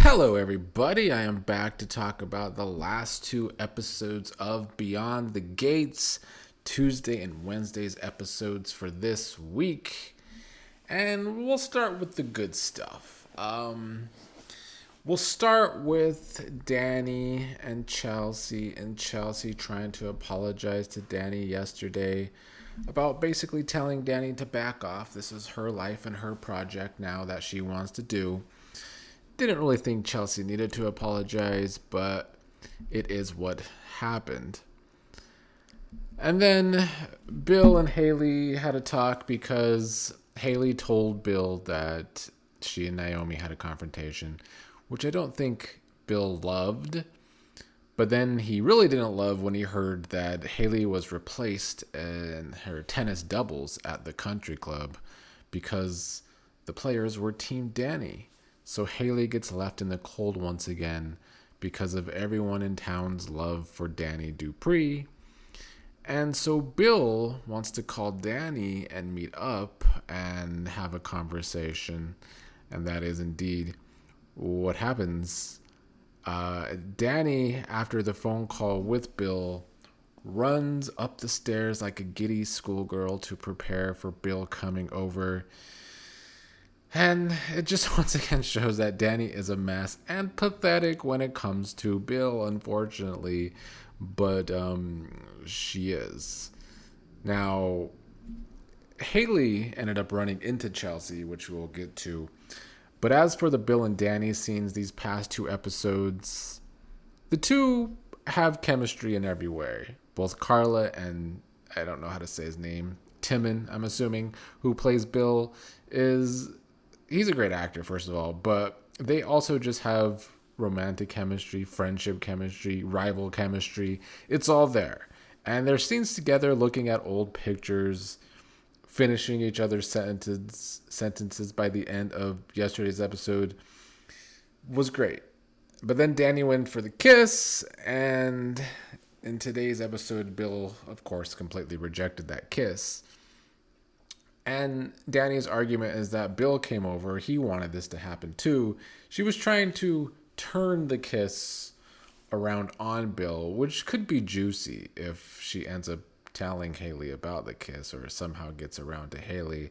Hello, everybody. I am back to talk about the last two episodes of Beyond the Gates, Tuesday and Wednesday's episodes for this week. And we'll start with the good stuff. We'll start with Dani and Chelsea trying to apologize to Dani yesterday about basically telling Dani to back off. This is her life and her project now that she wants to do. Didn't really think Chelsea needed to apologize, but it is what happened. And then Bill and Hayley had a talk because Hayley told Bill that she and Naomi had a confrontation, which I don't think Bill loved. But then he really didn't love when he heard that Hayley was replaced in her tennis doubles at the country club because the players were Team Dani. So Hayley gets left in the cold once again because of everyone in town's love for Dani Dupree. And so Bill wants to call Dani and meet up and have a conversation. And that is indeed what happens. Dani, after the phone call with Bill, runs up the stairs like a giddy schoolgirl to prepare for Bill coming over. And it just once again shows that Dani is a mess and pathetic when it comes to Bill, unfortunately. But she is. Now, Hayley ended up running into Chelsea, which we'll get to. But as for the Bill and Dani scenes these past two episodes, the two have chemistry in every way. Both Carla and, I don't know how to say his name, Timon, I'm assuming, who plays Bill, he's a great actor, first of all, but they also just have romantic chemistry, friendship chemistry, rival chemistry. It's all there. And their scenes together looking at old pictures, finishing each other's sentences by the end of yesterday's episode was great. But then Dani went for the kiss, and in today's episode, Bill, of course, completely rejected that kiss. And Dani's argument is that Bill came over. He wanted this to happen too. She was trying to turn the kiss around on Bill, which could be juicy if she ends up telling Hayley about the kiss or somehow gets around to Hayley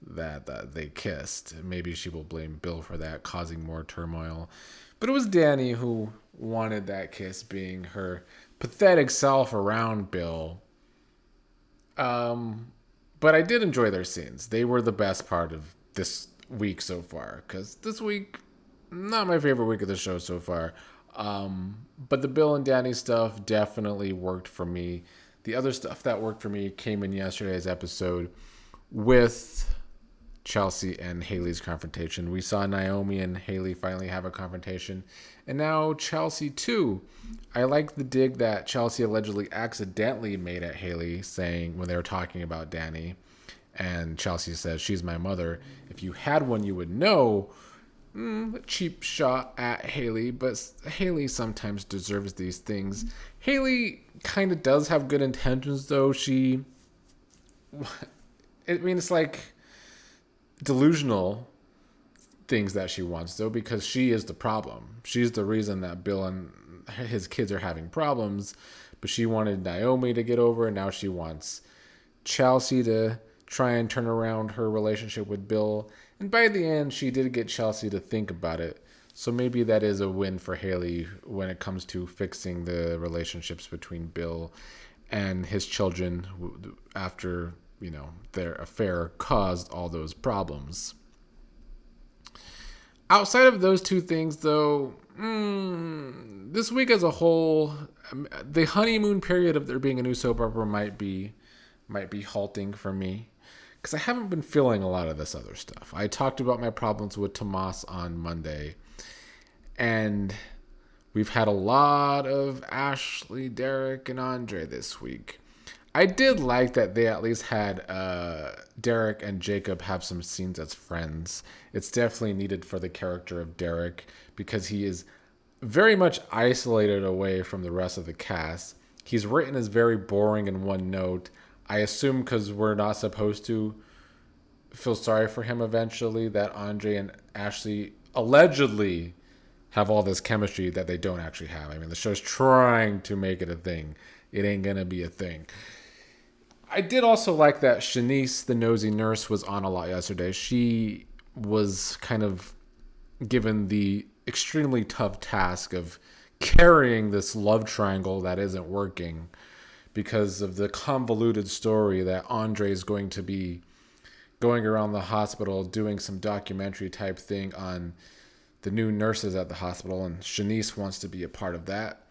that they kissed. Maybe she will blame Bill for that, causing more turmoil. But it was Dani who wanted that kiss, being her pathetic self around Bill. But I did enjoy their scenes. They were the best part of this week so far. Because this week, not my favorite week of the show so far. But the Bill and Dani stuff definitely worked for me. The other stuff that worked for me came in yesterday's episode with Chelsea and Hayley's confrontation. We saw Naomi and Hayley finally have a confrontation. And now Chelsea too. I like the dig that Chelsea allegedly accidentally made at Hayley, saying when they were talking about Dani, and Chelsea says, "She's my mother. If you had one, you would know." Cheap shot at Hayley, but Hayley sometimes deserves these things. Hayley kind of does have good intentions, though. It's like delusional things that she wants, though, because she is the problem. She's the reason that Bill and his kids are having problems. But she wanted Naomi to get over, and now she wants Chelsea to try and turn around her relationship with Bill. And by the end, she did get Chelsea to think about it. So maybe that is a win for Hayley when it comes to fixing the relationships between Bill and his children after, their affair caused all those problems. Outside of those two things, though, this week as a whole, the honeymoon period of there being a new soap opera might be halting for me. Because I haven't been feeling a lot of this other stuff. I talked about my problems with Tomas on Monday. And we've had a lot of Ashley, Derek, and Andre this week. I did like that they at least had Derek and Jacob have some scenes as friends. It's definitely needed for the character of Derek because he is very much isolated away from the rest of the cast. He's written as very boring in one note. I assume because we're not supposed to feel sorry for him eventually, that Andre and Ashley allegedly have all this chemistry that they don't actually have. I mean, the show's trying to make it a thing. It ain't gonna be a thing. I did also like that Shanice, the nosy nurse, was on a lot yesterday. She was kind of given the extremely tough task of carrying this love triangle that isn't working because of the convoluted story that Andre is going to be going around the hospital doing some documentary type thing on the new nurses at the hospital, and Shanice wants to be a part of that.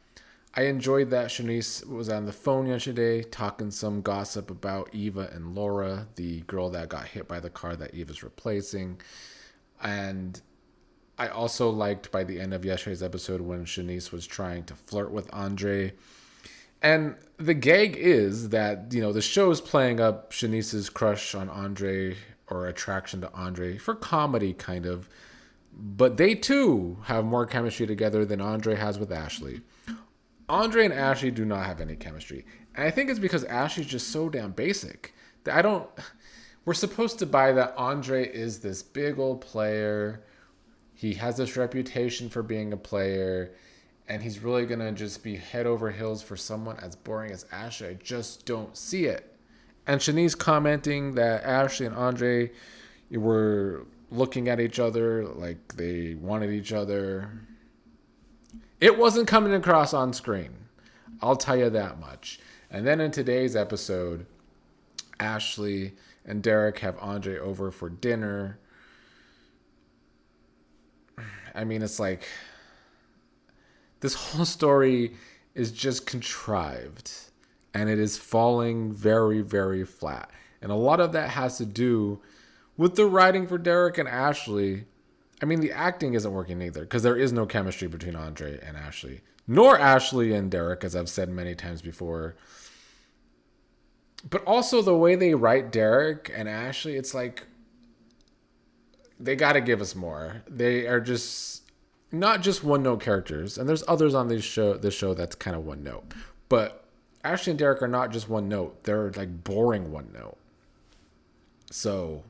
I enjoyed that Shanice was on the phone yesterday talking some gossip about Eva and Laura, the girl that got hit by the car that Eva's replacing. And I also liked by the end of yesterday's episode when Shanice was trying to flirt with Andre. And the gag is that, the show's playing up Shanice's crush on Andre or attraction to Andre for comedy, kind of. But they too have more chemistry together than Andre has with Ashley. Andre and Ashley do not have any chemistry. And I think it's because Ashley's just so damn basic. We're supposed to buy that Andre is this big old player. He has this reputation for being a player. And he's really going to just be head over heels for someone as boring as Ashley. I just don't see it. And Shanice commenting that Ashley and Andre were looking at each other like they wanted each other. It wasn't coming across on screen. I'll tell you that much. And then in today's episode, Ashley and Derek have Andre over for dinner. I mean, it's like this whole story is just contrived and it is falling very, very flat. And a lot of that has to do with the writing for Derek and Ashley. I mean, the acting isn't working either because there is no chemistry between Andre and Ashley, nor Ashley and Derek, as I've said many times before. But also the way they write Derek and Ashley, it's like they got to give us more. They are just not just one-note characters, and there's others on this show that's kind of one-note. But Ashley and Derek are not just one-note. They're like boring one-note. So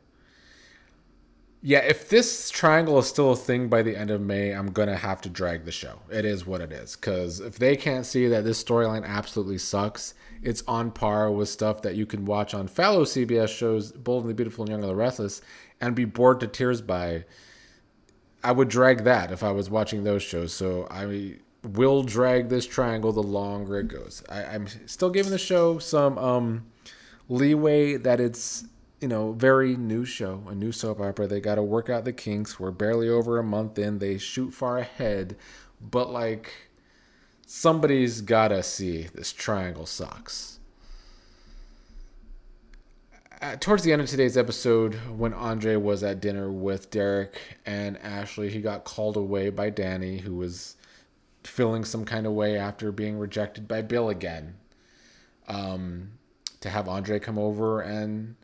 yeah, if this triangle is still a thing by the end of May, I'm going to have to drag the show. It is what it is. Because if they can't see that this storyline absolutely sucks, it's on par with stuff that you can watch on fellow CBS shows, Bold and the Beautiful and Young and the Restless, and be bored to tears by, I would drag that if I was watching those shows. So I will drag this triangle the longer it goes. I'm still giving the show some leeway that it's, very new show, a new soap opera. They got to work out the kinks. We're barely over a month in. They shoot far ahead. But, somebody's got to see this triangle sucks. Towards the end of today's episode, when Andre was at dinner with Derek and Ashley, he got called away by Dani, who was feeling some kind of way after being rejected by Bill again. To have Andre come over and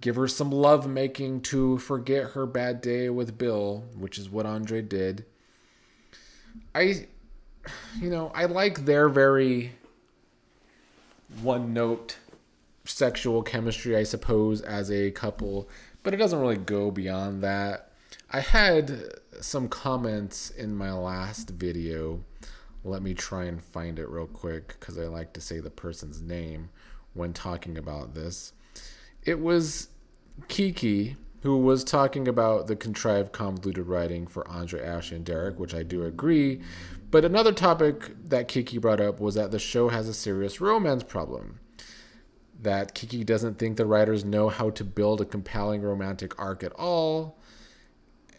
give her some love making to forget her bad day with Bill, which is what Andre did. I like their very one-note sexual chemistry, I suppose, as a couple, but it doesn't really go beyond that. I had some comments in my last video. Let me try and find it real quick because I like to say the person's name when talking about this. It was Kiki, who was talking about the contrived, convoluted writing for Andre, Ashley, and Derek, which I do agree. But another topic that Kiki brought up was that the show has a serious romance problem. That Kiki doesn't think the writers know how to build a compelling romantic arc at all.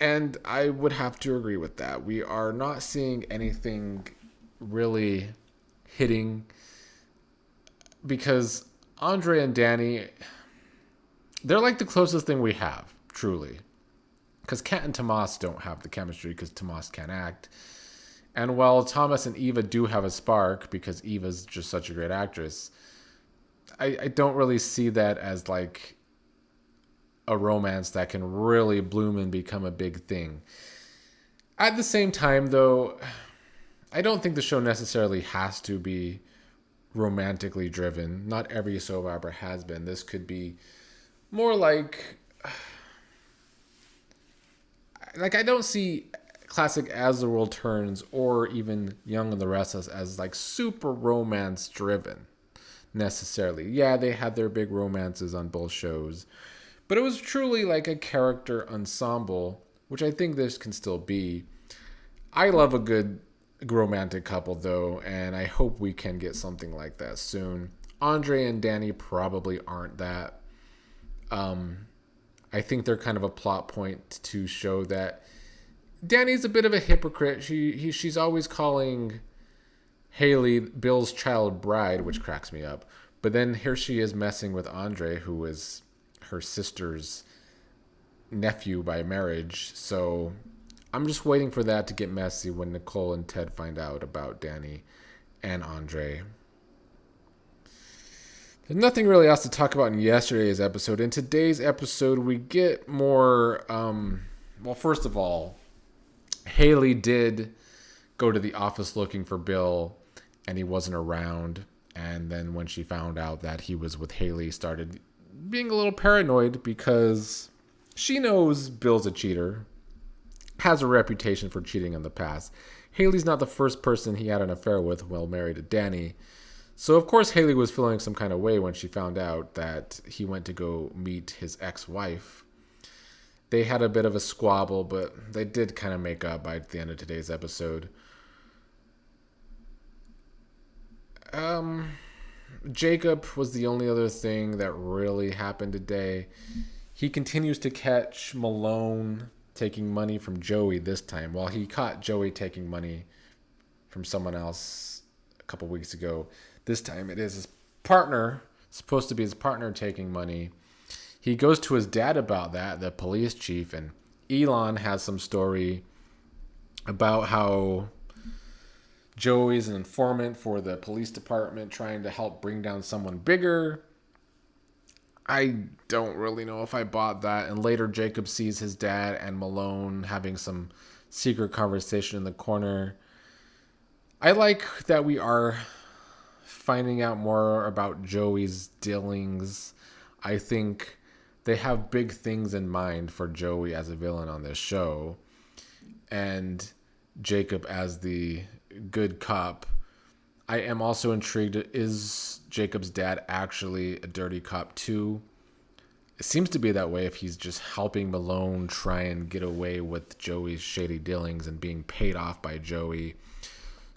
And I would have to agree with that. We are not seeing anything really hitting because Andre and Dani, they're like the closest thing we have, truly. Because Kat and Tomas don't have the chemistry because Tomas can't act. And while Thomas and Eva do have a spark because Eva's just such a great actress, I don't really see that as like a romance that can really bloom and become a big thing. At the same time, though, I don't think the show necessarily has to be romantically driven. Not every soap opera has been. This could be more like I don't see classic As the World Turns or even Young and the Restless as like super romance driven necessarily. Yeah, they had their big romances on both shows, but it was truly like a character ensemble, which I think this can still be. I love a good romantic couple though, and I hope we can get something like that soon. Andre and Dani probably aren't that. I think they're kind of a plot point to show that Dani's a bit of a hypocrite. She's always calling Hayley Bill's child bride, which cracks me up. But then here she is messing with Andre, who is her sister's nephew by marriage. So I'm just waiting for that to get messy when Nicole and Ted find out about Dani and Andre. There's nothing really else to talk about in yesterday's episode. In today's episode, we get more. Well, first of all, Hayley did go to the office looking for Bill, and he wasn't around. And then when she found out that he was with Hayley, started being a little paranoid because she knows Bill's a cheater, has a reputation for cheating in the past. Hayley's not the first person he had an affair with while married to Dani. So, of course, Hayley was feeling some kind of way when she found out that he went to go meet his ex-wife. They had a bit of a squabble, but they did kind of make up by the end of today's episode. Jacob was the only other thing that really happened today. He continues to catch Malone taking money from Joey this time. While he caught Joey taking money from someone else a couple weeks ago, this time it is his partner, supposed to be his partner, taking money. He goes to his dad about that, the police chief, and Elon has some story about how Joey's an informant for the police department trying to help bring down someone bigger. I don't really know if I bought that. And later Jacob sees his dad and Malone having some secret conversation in the corner. I like that we are finding out more about Joey's dealings. I think they have big things in mind for Joey as a villain on this show. And Jacob as the good cop. I am also intrigued. Is Jacob's dad actually a dirty cop too? It seems to be that way if he's just helping Malone try and get away with Joey's shady dealings and being paid off by Joey.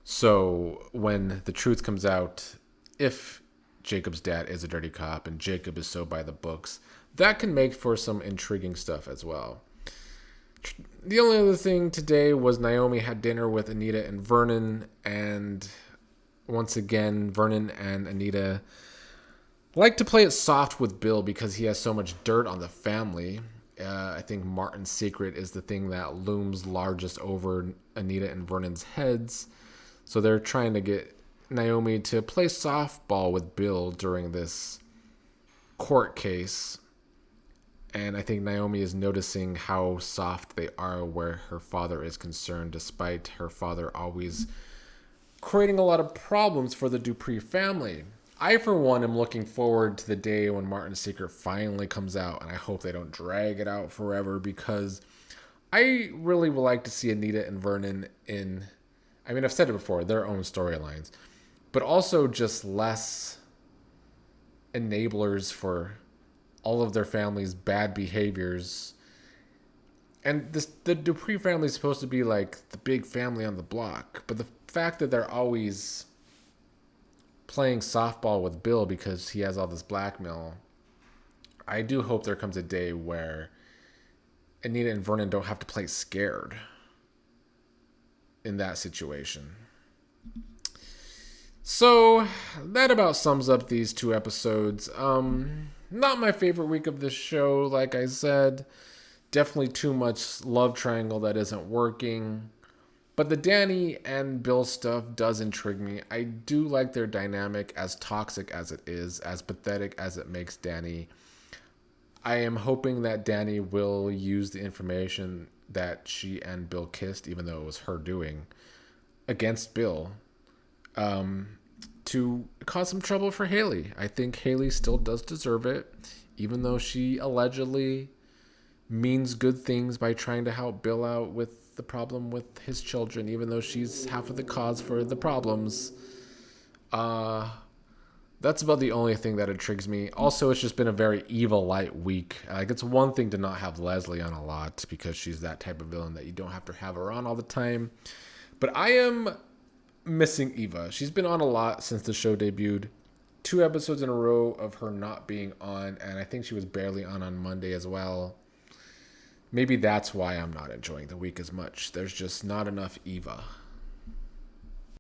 So when the truth comes out, if Jacob's dad is a dirty cop and Jacob is so by the books, that can make for some intriguing stuff as well. The only other thing today was Naomi had dinner with Anita and Vernon, and once again, Vernon and Anita like to play it soft with Bill because he has so much dirt on the family. I think Martin's secret is the thing that looms largest over Anita and Vernon's heads. So they're trying to get Naomi to play softball with Bill during this court case. And I think Naomi is noticing how soft they are where her father is concerned, despite her father always creating a lot of problems for the Dupree family. I, for one, am looking forward to the day when Martin's secret finally comes out, and I hope they don't drag it out forever because I really would like to see Anita and Vernon in, I mean, I've said it before, their own storylines, but also just less enablers for all of their family's bad behaviors. And the Dupree family is supposed to be like the big family on the block. But the fact that they're always playing softball with Bill because he has all this blackmail, I do hope there comes a day where Anita and Vernon don't have to play scared in that situation. So that about sums up these two episodes. Not my favorite week of this show, like I said. Definitely too much love triangle that isn't working. But the Dani and Bill stuff does intrigue me. I do like their dynamic, as toxic as it is, as pathetic as it makes Dani. I am hoping that Dani will use the information that she and Bill kissed, even though it was her doing, against Bill. To cause some trouble for Hayley. I think Hayley still does deserve it, even though she allegedly means good things by trying to help Bill out with the problem with his children, even though she's half of the cause for the problems. That's about the only thing that intrigues me. Also, it's just been a very evil light week. Like, it's one thing to not have Leslie on a lot because she's that type of villain that you don't have to have her on all the time. But I am missing Eva. She's been on a lot since the show debuted. 2 episodes in a row of her not being on, and I think she was barely on Monday as well. Maybe that's why I'm not enjoying the week as much. There's just not enough Eva.